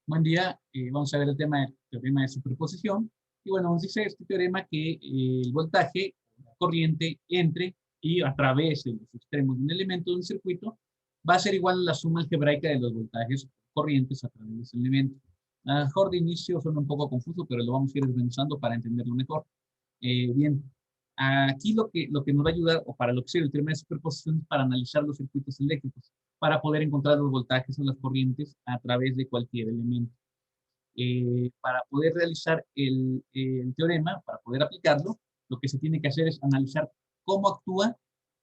Buen día, vamos a ver el tema del teorema de superposición. Y bueno, nos dice este teorema que el voltaje, la corriente, entre y a través de los extremos de un elemento de un circuito va a ser igual a la suma algebraica de los voltajes corrientes a través de ese elemento. A lo mejor de inicio suena un poco confuso, pero lo vamos a ir desmenuzando para entenderlo mejor. Bien, aquí lo que nos va a ayudar, o para lo que sirve el teorema de superposición, es para analizar los circuitos eléctricos, para poder encontrar los voltajes o las corrientes a través de cualquier elemento. Para poder realizar el teorema, para poder aplicarlo, lo que se tiene que hacer es analizar cómo actúa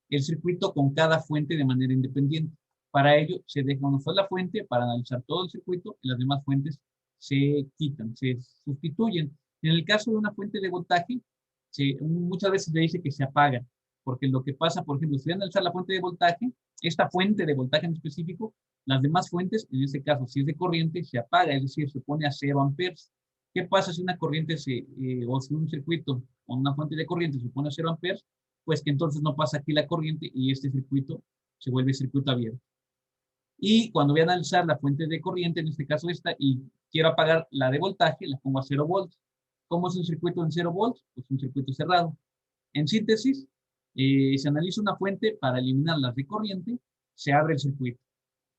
el circuito con cada fuente de manera independiente. Para ello, se deja una sola fuente para analizar todo el circuito y las demás fuentes se quitan, se sustituyen. En el caso de una fuente de voltaje, muchas veces le dice que se apaga, porque lo que pasa, por ejemplo, si voy a analizar la fuente de voltaje, esta fuente de voltaje en específico, las demás fuentes, en este caso, si es de corriente, se apaga, es decir, se pone a 0 amperes. ¿Qué pasa si una corriente o si un circuito o una fuente de corriente se pone a 0 amperes? Pues que entonces no pasa aquí la corriente y este circuito se vuelve circuito abierto. Y cuando voy a analizar la fuente de corriente, en este caso esta, y quiero apagar la de voltaje, la pongo a 0 volts. ¿Cómo es un circuito en 0 volts? Pues un circuito cerrado. En síntesis, se analiza una fuente para eliminar las de corriente, se abre el circuito.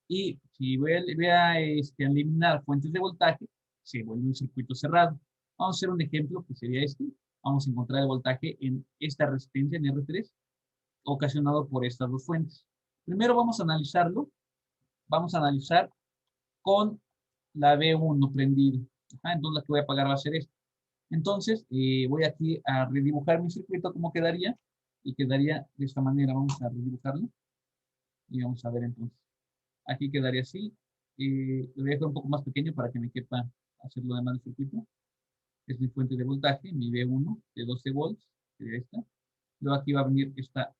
Y si voy a eliminar fuentes de voltaje, se vuelve un circuito cerrado. Vamos a hacer un ejemplo que sería este. Vamos a encontrar el voltaje en esta resistencia en R3, ocasionado por estas dos fuentes. Primero vamos a analizarlo. Vamos a analizar con la B1 prendida. Entonces la que voy a apagar va a ser esta. Entonces voy aquí a redibujar mi circuito como quedaría. Y quedaría de esta manera. Vamos a redibujarlo. Y vamos a ver entonces. Aquí quedaría así. Lo voy a dejar un poco más pequeño para que me quepa hacer lo demás del circuito. Es mi fuente de voltaje, mi B1 de 12 volts, sería esta. Luego aquí va a venir esta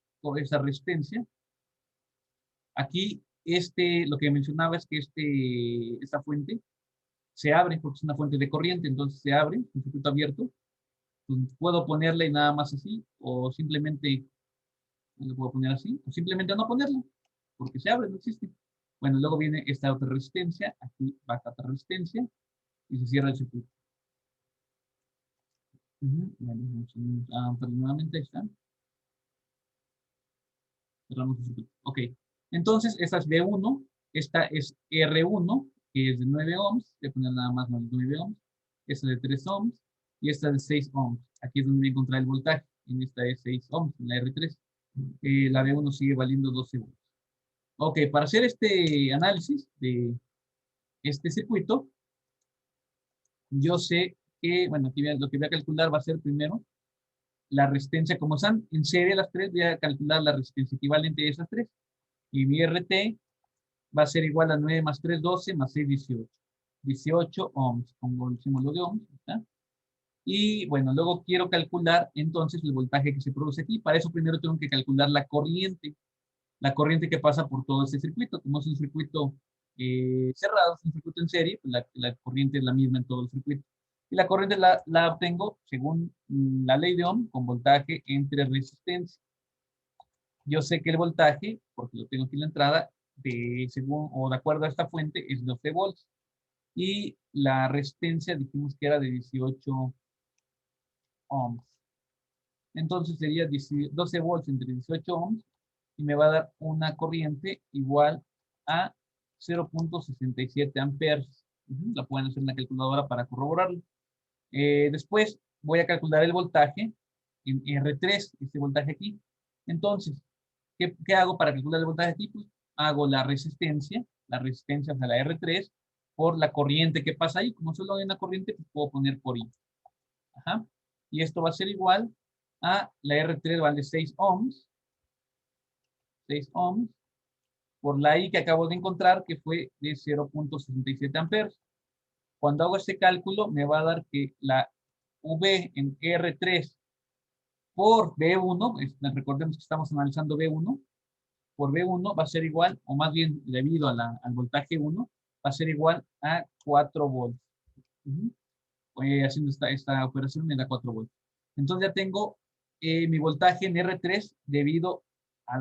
resistencia. Aquí, lo que mencionaba es que esta fuente se abre porque es una fuente de corriente, entonces se abre, un circuito abierto. Pues puedo ponerle nada más así, o simplemente lo puedo poner así, o simplemente no ponerlo, porque se abre, no existe. Bueno, luego viene esta otra resistencia, aquí va esta otra resistencia, y se cierra el circuito. Bueno, perdón, nuevamente ahí está. Cerramos el circuito. Ok. Entonces, esta es B1, esta es R1, que es de 9 ohms, voy a poner nada más 9 ohms, esta es de 3 ohms, y esta es de 6 ohms. Aquí es donde voy a encontrar el voltaje, en esta es 6 ohms, en la R3. La B1 sigue valiendo 12 volts. Ok, para hacer este análisis de este circuito, yo sé que, bueno, aquí lo que voy a calcular va a ser primero la resistencia, como están en serie las tres, voy a calcular la resistencia equivalente a esas tres. Y mi RT va a ser igual a 9 más 3, 12, más 6, 18. 18 ohms, como el símbolo de ohms. ¿Está? Y bueno, luego quiero calcular entonces el voltaje que se produce aquí. Para eso primero tengo que calcular la corriente que pasa por todo este circuito. Como es un circuito cerrado, es un circuito en serie, pues la corriente es la misma en todo el circuito. Y la corriente la obtengo según la ley de Ohm con voltaje entre resistencia. Yo sé que el voltaje, porque lo tengo aquí en la entrada, según o de acuerdo a esta fuente, es 12 volts. Y la resistencia dijimos que era de 18 ohms. Entonces sería 12 volts entre 18 ohms y me va a dar una corriente igual a 0.67 amperes. La pueden hacer en la calculadora para corroborarlo. Después voy a calcular el voltaje en R3, este voltaje aquí. Entonces, ¿qué hago para calcular el voltaje aquí? Pues hago la resistencia de la R3 por la corriente que pasa ahí. Como solo hay una corriente, pues puedo poner por I. Ajá. Y esto va a ser igual a la R3 vale 6 ohms. 6 ohms por la I que acabo de encontrar, que fue de 0.67 amperes. Cuando hago este cálculo, me va a dar que la V en R3 por B1, recordemos que estamos analizando B1, por B1 va a ser igual, o más bien debido al voltaje 1, va a ser igual a 4 volts. Haciendo esta operación me da 4 volts. Entonces ya tengo mi voltaje en R3 debido a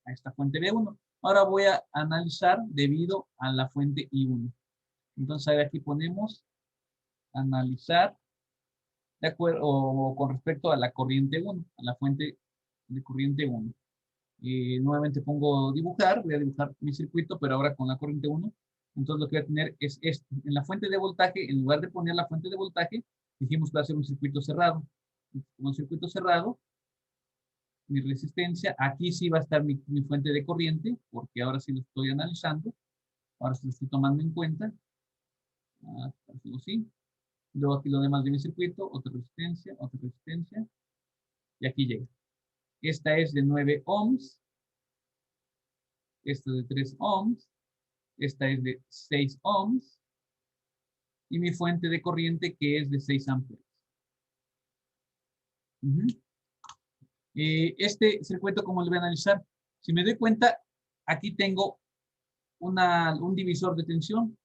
esta fuente B1. Ahora voy a analizar debido a la fuente I1. Entonces ahí aquí ponemos analizar de acuerdo o con respecto a la corriente 1, a la fuente de corriente 1. Nuevamente pongo dibujar, voy a dibujar mi circuito, pero ahora con la corriente 1. Entonces lo que voy a tener es esto. En la fuente de voltaje, en lugar de poner la fuente de voltaje, dijimos que va a ser un circuito cerrado. Un circuito cerrado, mi resistencia, aquí sí va a estar mi fuente de corriente, porque ahora sí lo estoy analizando, ahora sí lo estoy tomando en cuenta. Así. Luego aquí lo demás de mi circuito, otra resistencia, y aquí llega. Esta es de 9 ohms, esta de 3 ohms, esta es de 6 ohms, y mi fuente de corriente que es de 6 amperes. Este circuito, ¿cómo lo voy a analizar? Si me doy cuenta, aquí tengo un divisor de tensión.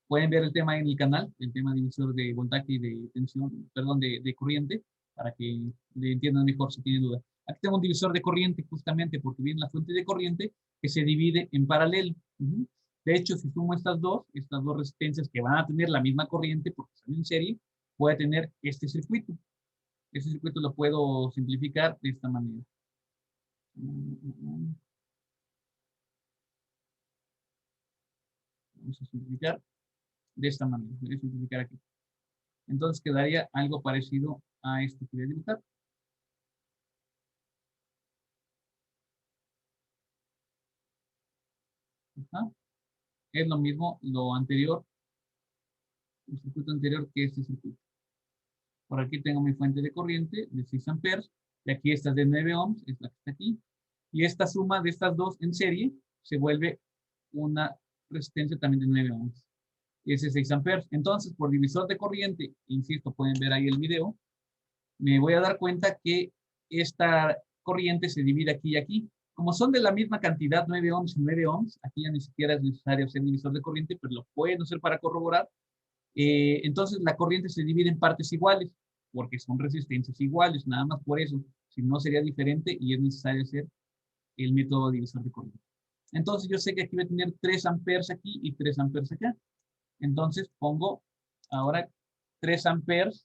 Pueden ver el tema en el canal, el tema divisor de voltaje y de tensión, perdón, de corriente, para que le entiendan mejor si tienen duda. Aquí tengo un divisor de corriente justamente porque viene la fuente de corriente que se divide en paralelo. De hecho, si sumo estas dos resistencias que van a tener la misma corriente porque están en serie, voy a tener este circuito. Este circuito lo puedo simplificar de esta manera. Vamos a simplificar de esta manera. Voy a simplificar aquí. Entonces quedaría algo parecido a esto que voy a dibujar. Ajá. Es lo mismo lo anterior, el circuito anterior que este circuito. Por aquí tengo mi fuente de corriente de 6 amperes, y aquí esta es de 9 ohms, es la que está aquí. Y esta suma de estas dos en serie se vuelve una resistencia también de 9 ohms. Ese es 6 amperes. Entonces, por divisor de corriente, insisto, pueden ver ahí el video, me voy a dar cuenta que esta corriente se divide aquí y aquí. Como son de la misma cantidad, 9 ohms y 9 ohms, aquí ya ni siquiera es necesario hacer divisor de corriente, pero lo pueden hacer para corroborar. Entonces la corriente se divide en partes iguales, porque son resistencias iguales, nada más por eso. Si no, sería diferente y es necesario hacer el método divisor de corriente. Entonces yo sé que aquí voy a tener 3 amperes aquí y 3 amperes acá. Entonces pongo ahora 3 amperes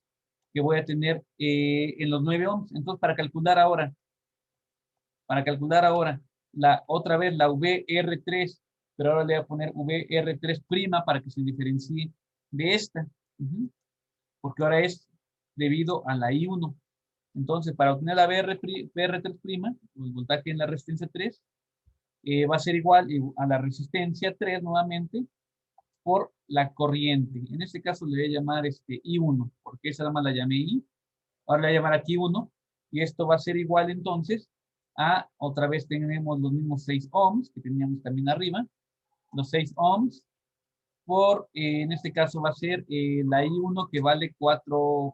que voy a tener en los 9 ohms. Entonces para calcular ahora otra vez la VR3, pero ahora le voy a poner VR3' para que se diferencie de esta. Porque ahora es debido a la I1. Entonces, para obtener la VR3', el voltaje en la resistencia 3, va a ser igual a la resistencia 3 nuevamente por la corriente. En este caso le voy a llamar I1, porque esa nada más la llamé I. Ahora le voy a llamar aquí 1, y esto va a ser igual entonces a, otra vez tenemos los mismos 6 ohms que teníamos también arriba, los 6 ohms por, en este caso va a ser la I1 que vale 4,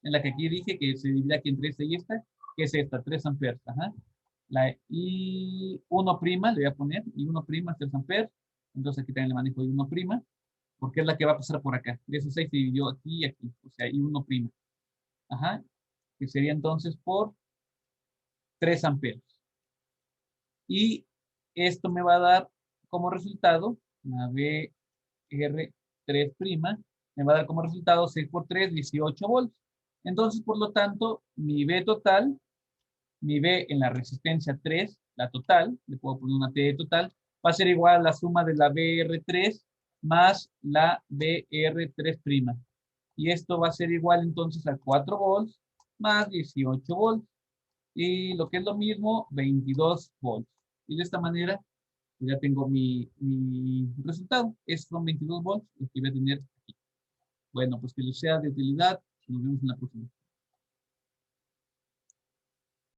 en la que aquí dije que se divide aquí entre esta y esta, que es esta, 3 amperes. Ajá. La I1', le voy a poner I1', 3 amperes. Entonces aquí también le manejo I1', porque es la que va a pasar por acá. De esos 6 se dividió aquí y aquí, o sea, I1'. Ajá. Que sería entonces por 3 amperes. Y esto me va a dar como resultado la VR3', me va a dar como resultado 6 por 3, 18 volts. Entonces, por lo tanto, mi V total, mi V en la resistencia 3, la total, le puedo poner una T de total, va a ser igual a la suma de la VR3 más la VR3'. Y esto va a ser igual entonces a 4 volts más 18 volts. Y lo que es lo mismo, 22 volts. Y de esta manera ya tengo mi resultado. Estos son 22 volts, los que voy a tener aquí. Bueno, pues que les sea de utilidad. Nos vemos en la próxima.